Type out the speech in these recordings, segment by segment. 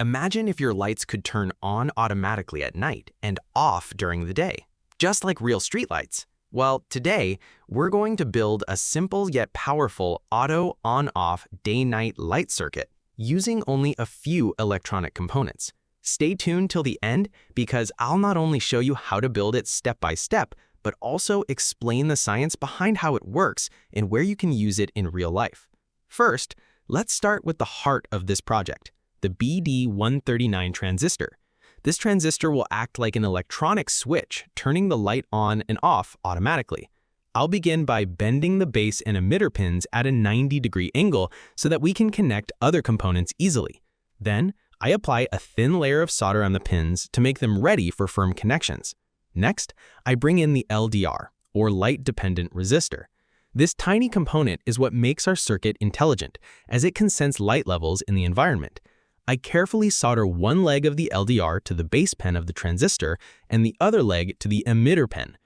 Imagine if your lights could turn on automatically at night and off during the day, just like real streetlights. Well, today, we're going to build a simple yet powerful auto on-off day-night light circuit using only a few electronic components. Stay tuned till the end because I'll not only show you how to build it step by step, but also explain the science behind how it works and where you can use it in real life. First, let's start with the heart of this project, the BD139 transistor. This transistor will act like an electronic switch, turning the light on and off automatically. I'll begin by bending the base and emitter pins at a 90-degree angle so that we can connect other components easily. Then, I apply a thin layer of solder on the pins to make them ready for firm connections. Next, I bring in the LDR, or light-dependent resistor. This tiny component is what makes our circuit intelligent, as it can sense light levels in the environment. I carefully solder one leg of the LDR to the base pin of the transistor and the other leg to the emitter pin.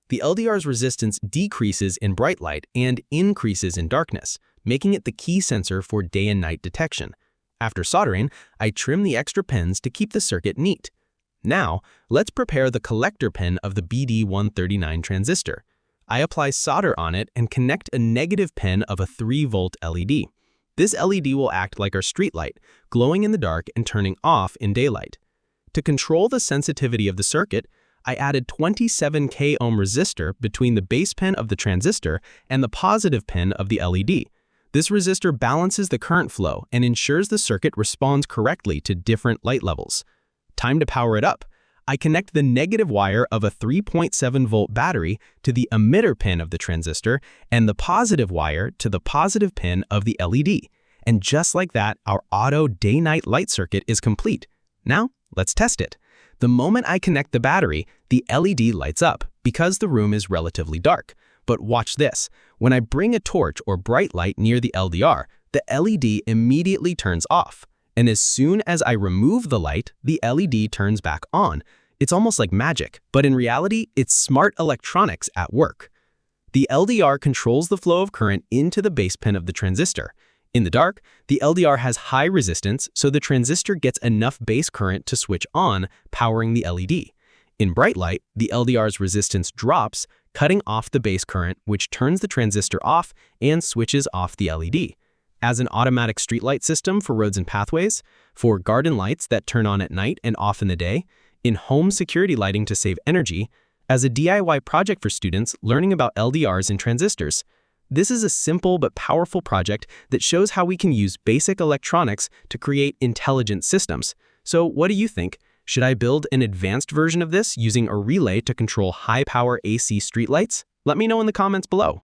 The LDR's resistance decreases in bright light and increases in darkness, making it the key sensor for day and night detection. After soldering, I trim the extra pins to keep the circuit neat. Now, let's prepare the collector pin of the BD139 transistor. I apply solder on it and connect a negative pin of a 3-volt LED. This LED will act like our street light, glowing in the dark and turning off in daylight. To control the sensitivity of the circuit, I added 27K ohm resistor between the base pin of the transistor and the positive pin of the LED. This resistor balances the current flow and ensures the circuit responds correctly to different light levels. Time to power it up. I connect the negative wire of a 3.7-volt battery to the emitter pin of the transistor and the positive wire to the positive pin of the LED. And just like that, our auto day-night light circuit is complete. Now, let's test it. The moment I connect the battery, the LED lights up because the room is relatively dark. But watch this. When I bring a torch or bright light near the LDR, the LED immediately turns off. And as soon as I remove the light, the LED turns back on. It's almost like magic, but in reality, it's smart electronics at work. The LDR controls the flow of current into the base pin of the transistor. In the dark, the LDR has high resistance, so the transistor gets enough base current to switch on, powering the LED. In bright light, the LDR's resistance drops, cutting off the base current, which turns the transistor off and switches off the LED. As an automatic streetlight system for roads and pathways, for garden lights that turn on at night and off in the day, in home security lighting to save energy, as a DIY project for students learning about LDRs and transistors. This is a simple but powerful project that shows how we can use basic electronics to create intelligent systems. So what do you think? Should I build an advanced version of this using a relay to control high-power AC streetlights? Let me know in the comments below.